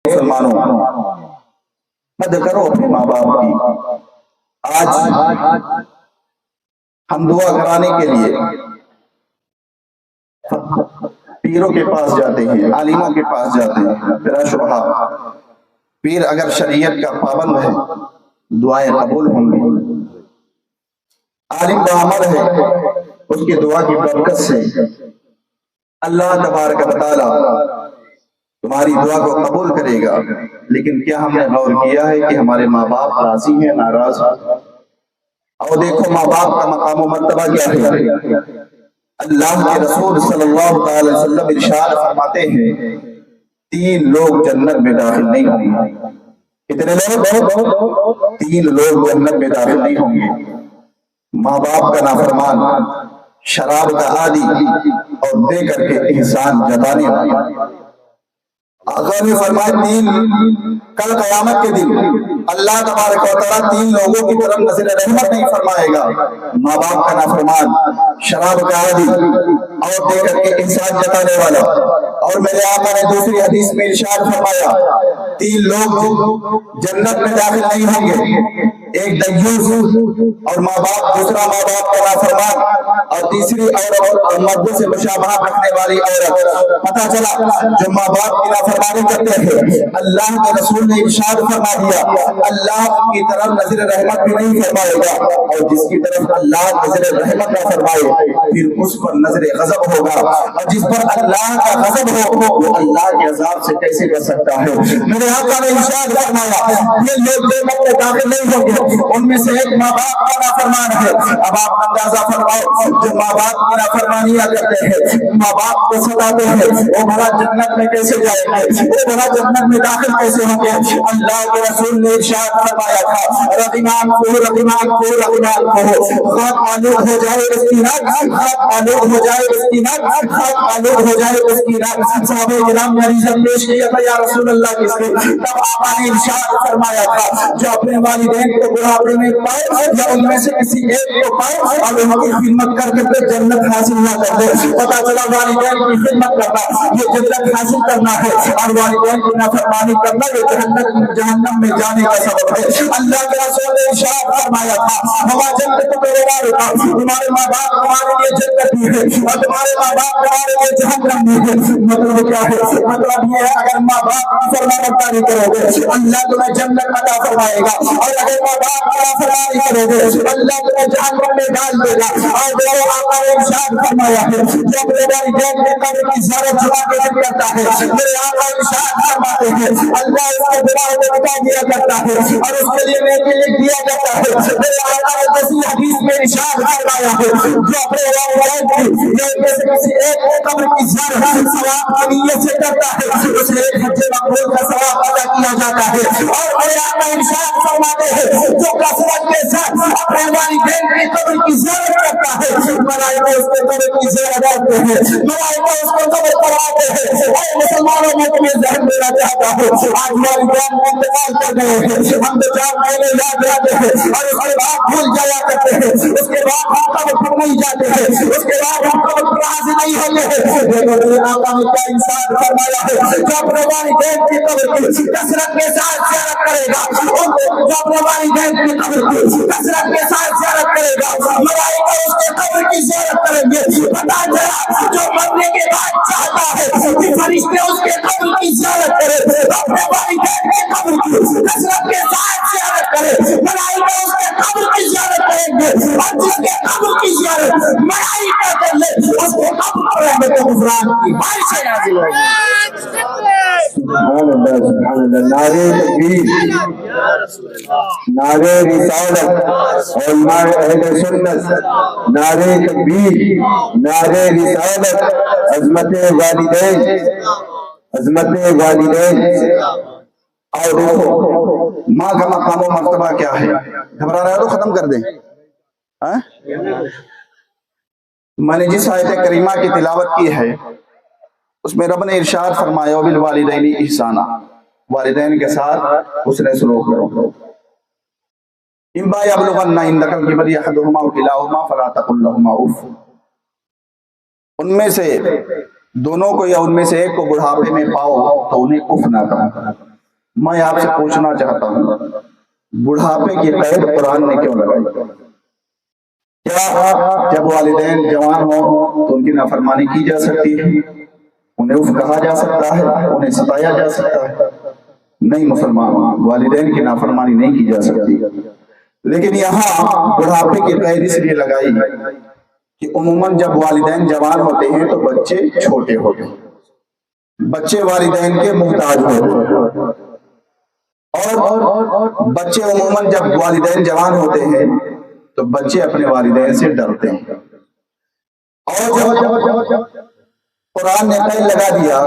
مسلمانوں مد کرو اپنے ماں باپ کی۔ آج ہم دعا کرانے کے لیے پیروں کے پاس جاتے ہیں، عالموں کے پاس جاتے ہیں، میرا شبہ پیر اگر شریعت کا پابند ہے دعائیں قبول ہوں گی، عالم بعمل ہے اس کی دعا کی برکت سے اللہ تبارک و تعالی تمہاری دعا کو قبول کرے گا۔ لیکن کیا ہم نے غور کیا ہے کہ ہمارے ماں باپ راضی ہیں ناراض ہیں؟ اور دیکھو ماں باپ کا مقام و مرتبہ کیا ہے۔ اللہ کے رسول صلی اللہ علیہ وسلم ارشاد فرماتے ہیں 3 لوگ جنت میں داخل نہیں ہوں گے۔ کتنے لوگ؟ 3 لوگ جنت میں داخل نہیں ہوں گے۔ ماں باپ کا نافرمان، شراب کا عادی اور دے کر کے احسان جتانے والا۔ آقا نے فرمایا 3 کل قیامت کے دن اللہ تبارک و تعالیٰ 3 لوگوں کی طرف نظر رحمت نہیں فرمائے گا، ماں باپ کا نافرمان، شراب کا عادی اور دے کر کے احسان جتانے والا۔ اور میرے آقا نے دوسری حدیث میں ارشاد فرمایا 3 لوگ جنت میں داخل نہیں ہوں گے، ایک دیوس اور ماں باپ، دوسرا ماں باپ کا نافرمان اور تیسری عورت مردوں سے مشابہت رکھنے والی عورت۔ پتہ چلا جو ماں باپ کی نافرمانی کرتے ہیں اللہ کے رسول نے ارشاد فرما دیا اللہ کی طرف نظر رحمت بھی نہیں فرمائے گا، اور جس کی طرف اللہ نظر رحمت نہ فرمائے پھر اس پر نظر غضب ہوگا، اور جس پر اللہ کا غضب ہو وہ اللہ کے عذاب سے کیسے بچ سکتا ہے۔ میرے آقا نے ارشاد فرمایا یہ لوگ جنت میں داخل نہیں ہوں گے، ان میں سے ایک ماں باپ کا نافرمان ہے۔ اب آپ اندازہ فرماؤ جو ماں باپ کی نافرمانیاں کرتے ہیں، ماں باپ کو ستاتے ہیں، وہ بھلا جنت میں کیسے جائیں گے، وہ بھلا جنت میں داخل کیسے ہوں گے؟ اللہ کے رسول نے ارشاد فرمایا تھا رحمان خاک آلود ہو جائے اس کی رات، خاک آلود ہو جائے اس کی رات، خاک آلود ہو جائے اس کی رات۔ صحابہ کرام نے عرض پیش کیا تھا یا رسول اللہ کس کے؟ تب آقا نے ارشاد فرمایا تھا جو اپنے والدین کو بڑھاپے میں پائے یا ان میں سے کسی ایک کو پائے اور ان کی خدمت کر کے پھر جنت حاصل نہ کر دے۔ پتا چلا والدین کی خدمت کرنا یہ جنت حاصل کرنا ہے، اور والدین کی نافرمانی کرنا یہ جہنم میں جانے کا سبب ہے۔ اللہ کے رسول نے ارشاد فرمایا تھا ہما جنت میرے کا تمہارے ماں باپ تمہارے لیے جنت بھی ہے اور تمہارے ماں باپ تمہارے لیے جہنم بھی ہے۔ مطلب کیا ہے؟ مطلب یہ ہے اگر ماں باپ کی فرمانبرداری کرو گے اللہ تمہیں جنت عطا فرمائے گا، اور اگر ماں باپ کی نافرمانی کرو گے اللہ تمہیں جہنم میں ڈال دے گا۔ اور میرے آقا نے ارشاد فرمایا ہے جو اپنے والدین کے قبر کی زیارت جمع کرتا ہے میرے آقا ارشاد فرماتے ہیں اللہ اس کے گناہوں کو مٹا دیا کرتا ہے اور اس کے لیے نیکی لکھ دیا جاتا ہے۔ میرے آقا نے دوسری حدیث میں ارشاد فرمایا ہے جو اپنے والدین کی یا ان میں سے کسی ایک قبر کی زیارت ثواب کی نیت سے کرتا ہے اسے ایک حج مقبول کا ثواب ادا کیا جاتا ہے۔ اور میرے آقا ارشاد فرماتے ہیں جو کثرت کے ساتھ اپنے والدین کی قبر کی زیارت کرتا ہے ملائکہ اس کے قبر کی زیارت کرتے ہیں، ملائکہ اس کو قبر پر آتے ہیں۔ اے مسلمانوں میں تمہیں ذہن دینا چاہتا ہوں آج والدین انتقال کر گئے ہیں، ہم تو 4 مہینے یاد رہتے ہیں اور اس کے بعد بھول جایا کرتے ہیں، اس کے بعد ہم قبر پر نہیں جاتے ہیں، اس کے بعد ہم قبر پر حاضر نہیں ہوتے ہیں۔ دیکھو میرے آقا نے کیا انسان فرمایا ہے جو اپنے والدین کی قبر کی کثرت کے ساتھ زیارت کرے گا، جو اپنے والدین کی قبر کی کثرت کے ساتھ زیارت کرے گا ملائکہ اس کے قبر کی زیارت کریں گے۔ پتا چلا جو مرنے کے بعد چاہتا ہے کہ فرشتے اس کے قبر کی زیارت کرے، اپنے والدین کے قبر کی کثرت کے ساتھ زیارت کرے ملائکہ اس کے قبر کی زیارت کریں گے، اور جس کے قبر کی زیارت ملائکہ کر لے اس کے قبر پر رحمت و غفران کی بارشیں نازل ہوگی۔ سبحان اللہ سبحان اللہ۔ نعرہ تکبیر، نعرہ رسالت، علماء اہل سنت، نعرہ تکبیر، نعرہ رسالت، عظمت والدین، عظمت والدین۔ اور دیکھو ماں کا مقام و مرتبہ کیا ہے، گھبرا رہے ہو تو ختم کر دیں۔ میں نے جس آیت کریمہ کی تلاوت کی ہے اس میں رب نے ارشاد فرمایا وبالوالدین احسانا، والدین کے ساتھ حسن سلوک کرو۔ اما یبلغن عندک الکبر احدہما او کلاہما فلا تقل لہما اف، ان میں سے دونوں کو یا ان میں سے ایک کو بڑھاپے میں پاؤ تو انہیں اف نہ کہو۔ میں آپ سے پوچھنا چاہتا ہوں بڑھاپے کی قید قرآن نے کیوں لگائی؟ کیا جب والدین جوان ہوں تو ان کی نافرمانی کی جا سکتی ہے؟ انہیں اف کہا جا سکتا ہے؟ انہیں ستایا جا سکتا ہے؟ نہیں مسلمان، والدین کی نافرمانی نہیں کی جا سکتی. لیکن یہاں بڑھاپے کی قید اس لیے لگائی کہ عموماً جب والدین جوان ہوتے ہیں تو بچے چھوٹے ہوتے ہیں، بچے والدین کے محتاج ہوتے ہیں، اور بچے عموماً جب والدین جوان ہوتے ہیں تو بچے اپنے والدین سے ڈرتے ہیں. اور جب قرآن نے قید لگا دیا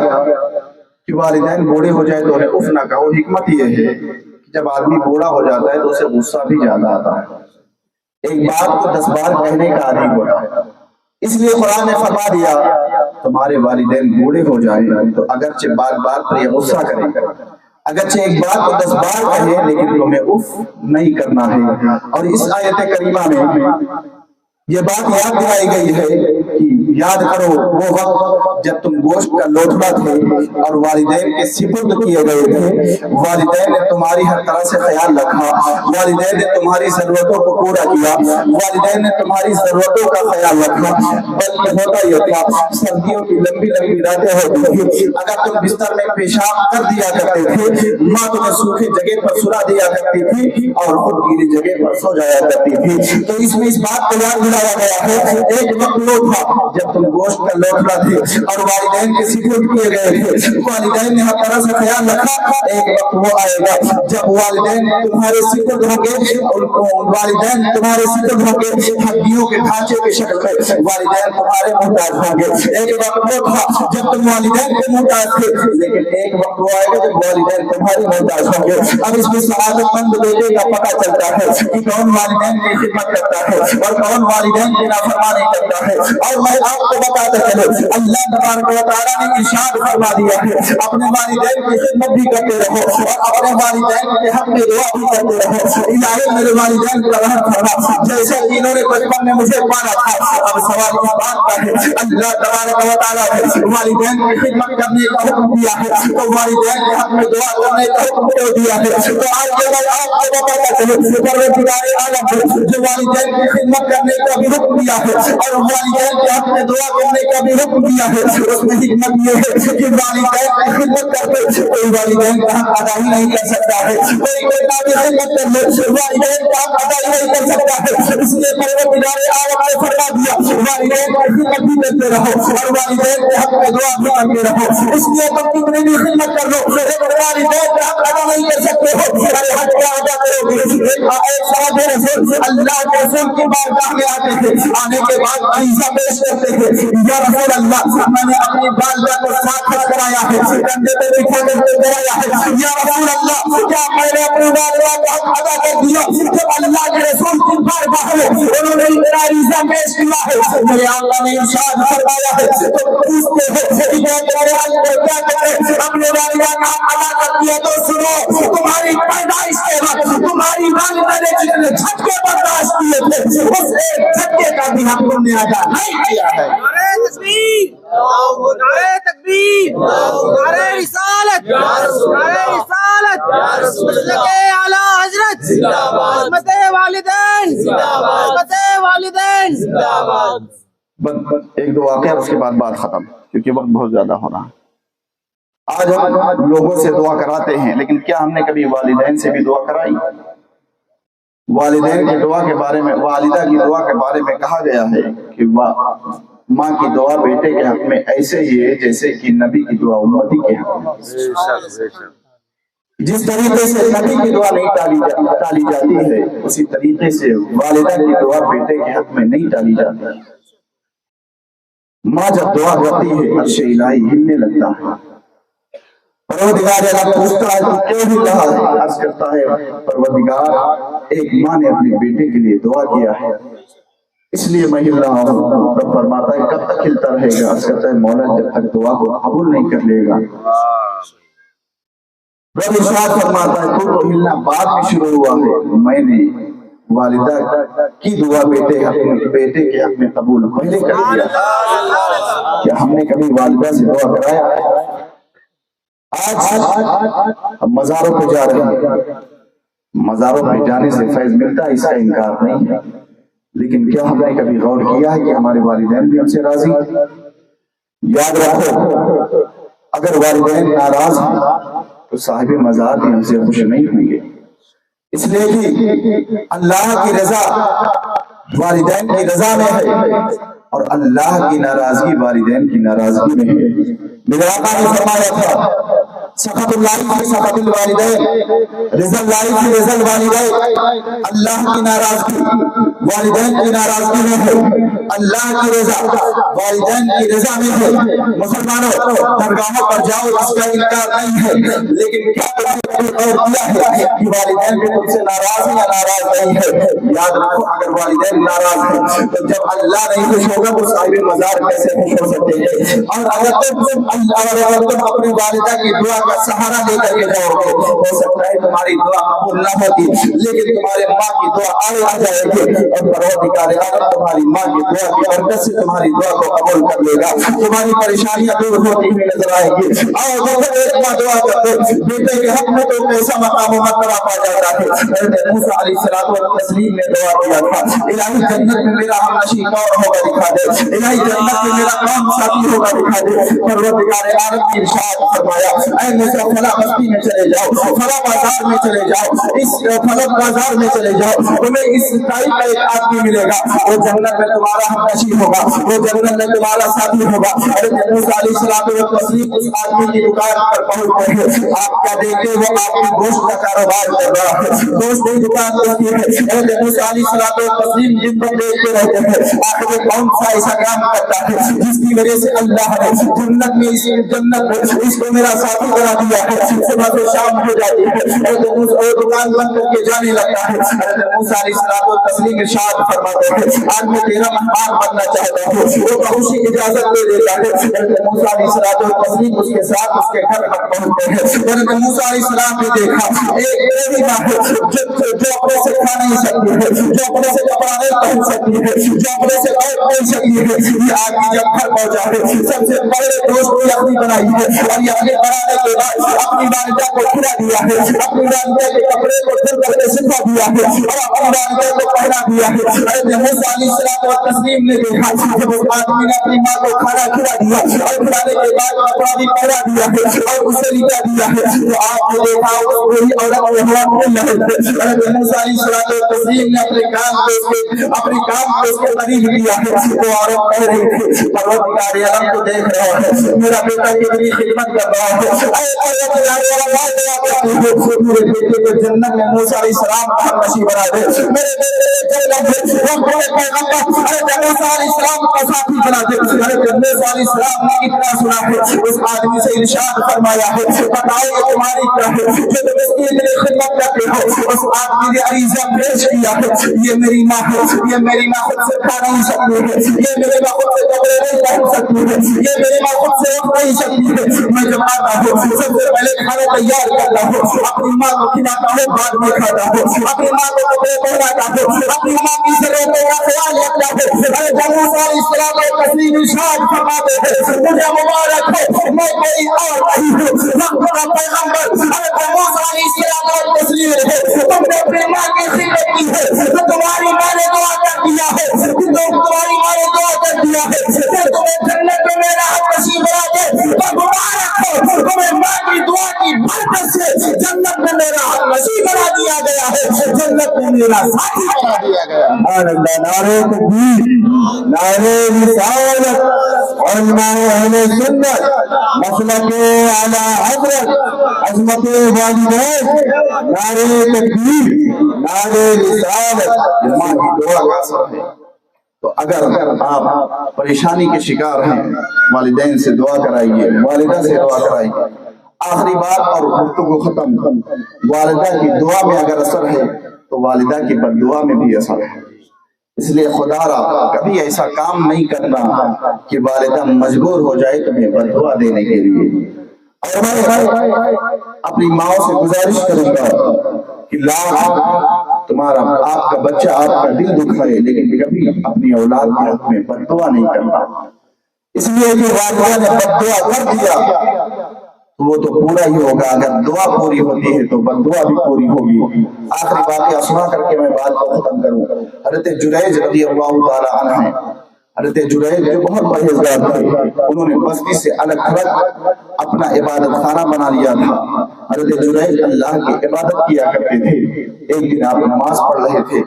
کہ والدین بوڑھے ہو جائے تو انہیں اف نہ کہو، حکمت یہ ہے کہ جب آدمی بوڑھا ہو جاتا ہے تو اسے غصہ بھی زیادہ آتا ہے، ایک بات کو 10 بار کہنے کا عادی ہوتا ہے. اس لیے قرآن نے فرما دیا تمہارے والدین بوڑھے ہو جائیں تو اگرچہ بار بار پر یہ غصہ کریں، اگرچہ ایک بات کو 10 بار کہیں لیکن تمہیں اف نہیں کرنا ہے. اور اس آیت کریمہ میں یہ بات یاد دلائی گئی ہے کہ یاد کرو وہ وقت جب تم گوشت کا لوٹھڑا تھے اور والدین کے سپرد کیے گئے تھے. والدین نے تمہاری ہر طرح سے خیال رکھا، والدین نے تمہاری ضرورتوں کو پورا کیا، والدین نے تمہاری ضرورتوں کا خیال رکھا. بلکہ ہوتا یہ تھا سردیوں کی لمبی لمبی راتیں ہوتی تھی، اگر تم بستر میں پیشاب کر دیا کرتے تھے ماں تمہیں سوکھی جگہ پر سلا دیا کرتی تھی اور خود گیلی جگہ پر سو جایا کرتی تھی. تو اس میں اس بات کو یاد دلایا گیا ہے ایک وقت وہ تھا جب تم گوشت کا لوٹھڑا تھے اور والدین کے سپرد کیے گئے تھے، والدین نے ہر طرح سے خیال رکھا. ایک وقت وہ آئے گا جب والدین تمہارے سپرد ہوں گے، والدین تمہارے سپرد ہوں گے ہڈیوں کے ڈھانچے کی شکل میں، والدین تمہارے محتاج ہوں گے. ایک وقت وہ تھا جب تم والدین کے محتاج تھے، لیکن ایک وقت وہ آئے گا جب والدین تمہاری محتاج ہوں گے. اب اس میں سعادت مند بیٹے کا پتہ چلتا ہے کہ کون والدین کی خدمت کرتا ہے اور کون والدین کی نافرمانی کرتا ہے. اور میں آپ کو بتاتا چلوں اللہ تبارک و تعالیٰ نے ارشاد فرما دیا ہے اپنے والدین کی خدمت بھی کرتے رہو اور اپنے والدین کے حق میں دعا بھی کرتے رہو. الہی میرے والدین کا رحم فرما، جیسے انہوں نے بچپن میں مجھے پالا تھا. اب سوال اس بات کا ہے اللہ تبارک و تعالیٰ نے والدین کی خدمت کرنے کا حکم دیا ہے تو والدین کے حق میں دعا کرنے کا حکم کیوں دیا ہے؟ تو آج یہ میں آپ کو بتاتا چلوں پروردگار عالم جو والدین کی خدمت کرنے کا بھی حکم دیا ہے اور والدین کے حق میں دعا کرنے کا بھی حکم دیا ہے، اس میں حکمت یہ ہے کہ والدین کی خدمت کرتے کوئی والدین کا حق ادا ہی نہیں کر سکتا ہے، کوئی کتنا بھی خدمت کر لے والدین کا حق ادا ہی نہیں کر سکتا ہے. اس لیے پروردگار عالم نے فرما دیا والدین کی خدمت بھی کرتے رہو اور والدین کے حق میں دعا بھی کرتے رہو. اس لیے تم کتنی بھی خدمت کر لو لیکن والدین کا حق ادا نہیں کر سکتے ہو، ارے حق کیا ادا کرو گے؟ ایک صحابی رسول اللہ کے رسول کی بارگاہ میں آتے تھے، آنے کے بعد عیسیٰ پیش کرتے تھے یا رسول اللہ میں نے اپنی والدہ کو ساتھ کھڑا کرایا ہے، کندھے پہ بٹھا کر کے کرایا ہے. یا رسول اللہ کیا میں نے اپنی والدہ کا حق ادا کر دیا؟ جب اللہ کے رسول کی بارگاہ میں انہوں نے میرا عیسیٰ پیش کیا ہے میرے آقا نے ارشاد فرمایا ہے تو پوچھتے ہیں کہ میرے اللہ کیا کرے اپنے والدہ کا حق ادا کر دیا؟ تو سنو تمہاری پیدائش کے وقت تمہاری والدہ نے جتنے جھٹکے برداشت کیے تھے اس ایک جھٹکے کا بھی حق تم نے ادا نہیں کیا ہے. نعرے تکبیر، نعرے رسالت، نعرے رسالت، مسلک اعلی حضرت، خدمت والدین، خدمت والدین. ایک دو واقعہ اس کے بعد بات ختم کیونکہ وقت بہت زیادہ ہو رہا ہے. آج ہم لوگوں سے دعا کراتے ہیں لیکن کیا ہم نے کبھی والدین سے بھی دعا کرائی؟ والدین کی دعا کے بارے میں، والدہ کی دعا کے بارے میں کہا گیا ہے کہ ماں کی دعا بیٹے کے حق میں ایسے ہی ہے جیسے کہ نبی کی دعا امتی کے حق میں. جس طریقے سے نبی کی دعا نہیں ٹالی جاتی ہے اسی طریقے سے والدہ کی دعا بیٹے کے حق میں نہیں ٹالی جاتی. ماں جب دعا کرتی ہے عرش الہی ہلنے لگتا ہے. پروردگار اللہ پوچھتا ہے تو کیوں بھی کہا ہے؟ عرض کرتا ہے پروردگار ایک ماں نے اپنے بیٹے کے لیے دعا کیا ہے اس لیے میں ہل رہا ہوں. رب فرماتا ہے کب تک ہلتا رہے گا؟ عرض کرتا ہے مولا جب تک دعا کو قبول نہیں کر لے گا. رب ارشاد فرماتا ہے تو ہلنا بعد میں شروع ہوا ہے، میں نے والدہ کی دعا بیٹے کے حق میں قبول پہلے کر لیا. کیا ہم نے کبھی والدہ سے دعا کرایا؟ آج ہم مزاروں پہ جا رہے ہیں، مزاروں پہ جانے سے فیض ملتا ہے، اس کا انکار نہیں ہے، لیکن کیا ہم نے کبھی غور کیا ہے کہ ہمارے والدین بھی ہم سے راضی؟ یاد رکھو، اگر والدین ناراض ہیں تو صاحب مزار بھی ہم سے خوش نہیں ہوں گے، اس لیے کہ اللہ کی رضا والدین کی رضا میں ہے اور اللہ کی ناراضگی والدین کی ناراضگی میں ہے۔ میرے آقا نے فرمایا تھا سخط اللہ کی سخط الوالدین، رضا اللہ کی رضا الوالدین، اللہ کی ناراضگی والدین کی ناراضگی میں ہے، اللہ کی رضا والدین کی رضا میں ہے۔ مسلمانوں درگاہوں پر جاؤ، اس کا انکار نہیں ہے، لیکن کیا تم نے غور کیا ہے کہ والدین بھی تم سے ناراض ہیں یا ناراض نہیں ہے؟ یاد رکھو، اگر والدین ناراض ہیں تو جب اللہ نہیں خوش ہوگا تو صاحب مزار کیسے خوش ہو سکتے ہیں؟ اور اگر تم اپنی والدہ کی دعا کا سہارا لے کر کے جاؤ گے، ہو سکتا ہے تمہاری دعا قبول نہ ہوتی، لیکن تمہارے ماں کی دعا آ جائے گی اور پروردگار عالم تمہاری ماں کی دعا کی برکت سے تمہاری دعا کو قبول کر لے گا، تمہاری پریشانیاں دور ہوتی ہوئی نظر آئیں گی۔ اور ایک ماں دعا کرتے بیٹے کے حق میں تو ایسا مقام و مرتبہ پا جاتا ہے۔ حضرت موسیٰ علیہ الصلوۃ والتسلیم نے دعا کیا تھا، الہی جنت میں میرا ہم نشیں کون ہوگا دکھا دے، الہی جنت میں میرا کون ساتھی ہوگا دکھا دے۔ پروردگار عالم نے ارشاد فرمایا، اے موسیٰ فلاں بستی میں چلے جاؤ، فلاں بازار میں چلے جاؤ، اس فلاں بازار میں چلے جاؤ، تمہیں اس ٹائپ کا ایک آدمی ملے گا، وہ جنت میں تمہارا ہم نشیں ہوگا، وہ جنت میں تمہارا ساتھی ہوگا۔ حضرت موسیٰ علیہ الصلوۃ والتسلیم اس آدمی کی دکان پر پہنچتے ہیں، آپ کیا دیکھتے وہ آپ کی گوشت کا کاروبار کر رہا ہے، گوشت کی دکان ہوتی ہے۔ حضرت موسیٰ علیہ الصلوۃ والتسلیم جن کو دیکھتے رہتے ہیں، آخر وہ کون سا ایسا کام کرتا ہے جس کی وجہ سے اللہ نے جنت میں اس کو میرا ساتھی بنا دیا ہے۔ صبح سے شام ہو جاتی ہے، حضرت موسیٰ وہ دکان بند کر کے جانے لگتا ہے۔ حضرت موسیٰ علیہ الصلوۃ والتسلیم ارشاد فرماتے ہیں، آج میں تیرا مہمان بننا چاہتا ہوں، وہ بہت سی اجازت دے دیتا ہے۔ حضرت موسیٰ علیہ الصلوۃ والتسلیم اس کے ساتھ اس کے گھر پر پہنچتے ہیں۔ حضرت موسیٰ علیہ السلام نے دیکھا ایک ایسی ماں ہے جو اپنے سے کھا نہیں سکتی ہے، جو اپنے سے کپڑا نہیں پہن سکتی ہے، جو اپنے سے بیٹھ نہیں سکتی ہے۔ یہ آدمی جب گھر پہنچا ہے، سب سے پہلے دوست کی اپنی بنائی ہے اور یہ اپنے بنانے کے بعد اپنی والدہ کو کھلا دیا ہے، اپنی والدہ کے کپڑے کو دھل کر کے سکھا دیا ہے اور اپنی والدہ کو پہنا دیا ہے۔ حضرت موسیٰ علیہ السلام اور تسلیم نے دیکھا جب اس آدمی نے اپنی ماں کو کھانا کھلا دیا اور کھلانے کے بعد کپڑا بھی پہنا دیا ہے اور اسے لٹا دیا ہے، تو آپ نے دیکھا وہی عورت میں ہوا کھل رہے تھے۔ حضرت موسیٰ علیہ السلام اور تسلیم نے اپنے کام کو اس کے قریب لیا ہے، وہ عورت کہہ رہی تھی، پروردگار عالم کو دیکھ رہا ہے، میرا بیٹا کتنی خدمت کر رہا ہے، اے پروردگار عالم میرے بیٹے کو جنت میں موسیٰ علیہ السلام کا ہم نشیں بنا دے، میرے بیٹے کو جنت میں وہ پیغمبر حضرت موسیٰ علیہ السلام کا ساتھی بنا دے۔ حضرت موسیٰ علیہ السلام نے اتنا سنا ہے، اس آدمی سے ارشاد فرمایا ہے، بتاؤ یہ تمہاری کیا ہے جو تم اس کی اتنی خدمت کرتے ہو؟ اس آدمی نے عریضہ پیش کیا ہے، یہ میری ماں ہے، یہ میری ماں خود سے کھا نہیں سکتی ہے، یہ میری ماں خود سے کپڑے نہیں پہن سکتی ہے، یہ میری ماں خود سے اٹھ نہیں سکتی ہے، میں جب آتا ہوں سب سے پہلے کھانا تیار کرتا ہوں، اپنی ماں کو کھلاتا ہوں، بعد میں کھاتا ہوں، اپنی ماں کو کپڑے پہناتا ہوں، اپنی ماں کی ضرورتوں کا خیال رکھتا ہوں۔ حضرت موسیٰ علیہ السلام اور تسلیم ارشاد فرماتے ہیں، مجھے مبارک ہو میں کوئی اور نہیں ہوں، وقت کا پیغمبر حضرت موسیٰ علیہ السلام اور تسلیم ہے، تم نے اپنی ماں کی خدمت کی ہے، تو تمہاری ماں نے دعا کر دیا ہے، تمہاری ماں نے دعا کر دیا ہے کہ تمہیں جنت میں میرا ہم نشیں بنا دے، تو مبارک ہو تمہیں ماں کی دعا کی برکت سے جنت میں میرا ہم نشیں بنا دیا گیا ہے، جنت میں میرا ساتھی بنا دیا گیا۔ نعرہ تکبیر، نعرہ رسالت، علماء اہل سنت، مسلک اعلی حضرت، عظمت والدین، نعرہ تکبیر، نعرہ رسالت، ماں کی دعا کا اثر ہے۔ تو اگر آپ پریشانی کے شکار ہیں، والدین سے دعا کرائیے، والدہ سے دعا کرائیے۔ آخری بات اور گفتگو ختم، والدہ کی دعا میں اگر اثر ہے تو والدہ کی بد دعا میں بھی اثر ہے، اس لیے خدا را کبھی ایسا کام نہیں کرنا کہ والدہ مجبور ہو جائے تمہیں بد دعا دینے کے لیے۔ اور میں اپنی ماں سے گزارش کروں گا کہ تمہارا آپ کا بچہ آپ کا دل دکھائے لیکن کبھی اپنی اولاد کے حق میں بد دعا نہیں کرنا، اس لیے کہ والدہ نے بد دعا کر دیا تو وہ تو پورا ہی ہوگا. اگر دعا پوری ہوتی ہے تو بددعا بھی پوری ہوگی. آخری واقعہ سنا کر کے میں بات کو ختم کروں. حضرت جریج رضی اللہ تعالی عنہ ہیں. حضرت جریج جو بہت پرہیزگار تھے, انہوں نے بستی سے الگ تھلگ اپنا عبادت خانہ بنا لیا تھا. حضرت جریج اللہ کی عبادت کیا کرتے تھے. ایک دن آپ نماز پڑھ رہے تھے,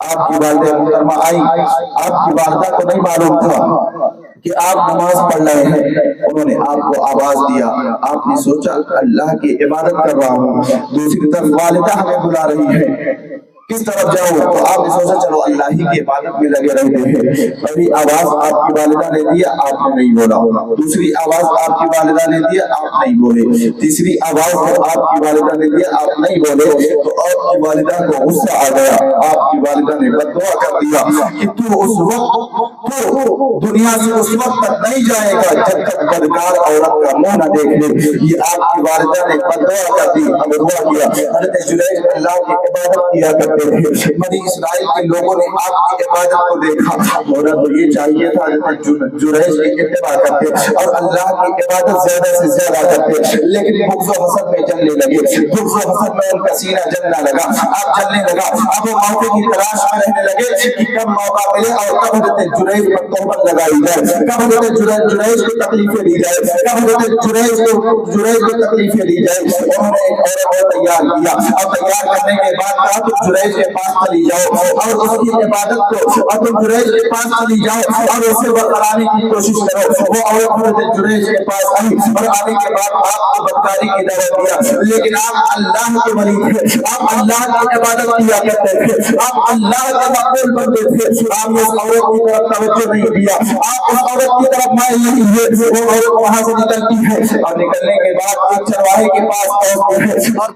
آپ کی والدہ محترمہ آئی. آپ کی والدہ کو نہیں معلوم تھا کہ آپ نماز پڑھ رہے ہیں. انہوں نے آپ کو آواز دیا. آپ نے سوچا اللہ کی عبادت کر رہا ہوں, دوسری طرف والدہ ہمیں بلا رہی ہے, کس طرف جاؤں؟ تو آپ نے سوچا چلو اللہ ہی کی عبادت میں لگے رہتے ہیں. پہلی آواز آپ کی والدہ نے دیا, آپ نے نہیں بولا. دوسری آواز آپ کی والدہ نے دیا, آپ نہیں بولے. تیسری آواز آپ کی والدہ نے دیا, آپ نہیں بولے. تو آپ کی والدہ کو غصہ آ گیا. آپ کی والدہ نے بددعا کر دیا کہ تو اس وقت تو دنیا سے اس وقت تک نہیں جائے گا جب تک بدکار عورت کا منہ نہ دیکھ لے. یہ آپ کی والدہ نے بددعا کر دی, اب دعا کیا. حضرت جریج اللہ کی عبادت کیا کرتے تھے. بنی اسرائیل کے لوگوں نے آپ کی عبادت کو دیکھا. ہونا تو یہ چاہیے تھا حضرت جریج کی اتباع کرتے اور اللہ کی عبادت زیادہ سے زیادہ کرتے, لیکن بغض و حسد میں جلنے لگے. بغض و حسد میں ان کا سینہ جلنا لگا. آپ جلنے لگا. اب وہ موقع کی تلاش میں رہنے لگے کہ کب موقع ملے اور کب حضرت جریج پر تہمت لگائی جائے, کب حضرت جریج کو تکلیفیں دی جائے, کب حضرت جریج کو تکلیفیں دی جائے. انہوں نے ایک عورت کو تیار کیا اور تیار کرنے کے بعد کہا تم جریج کے پاس چلی جاؤ اور اس کی عبادت کو, اور تم جریج کے پاس چلی جاؤ اور اسے برقرانے کی کوشش کرو. وہ عورت حضرت جریج کے پاس آئی اور آنے کے بعد آپ کو بدکاری کی دعوت دیا, لیکن آپ اللہ کے ولی تھے, آپ اللہ کی عبادت کیا کرتے تھے, آپ اللہ کے مقبول بنتے تھے. آپ نے اس عورت کی طرف توجہ نہیں دیا, آپ اس عورت کی طرف مائل نہیں ہوئے. وہ عورت وہاں سے نکلتی ہے اور نکلنے کے بعد ایک چرواہے کے پاس پہنچتے ہیں اور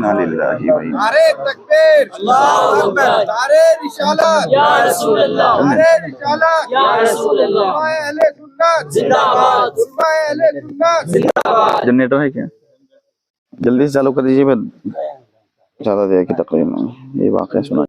نعرے تکبیر, اللہ اکبر, نعرے رسالت یا رسول اللہ, نعرے رسالت یا رسول اللہ, علماء اہل سنت زندہ باد, علماء اہل سنت زندہ باد. جنریٹر ہے کیا؟ جلدی سے چالو کر دیجیے. میں زیادہ دیر کی تقریر میں یہ واقعہ سنا.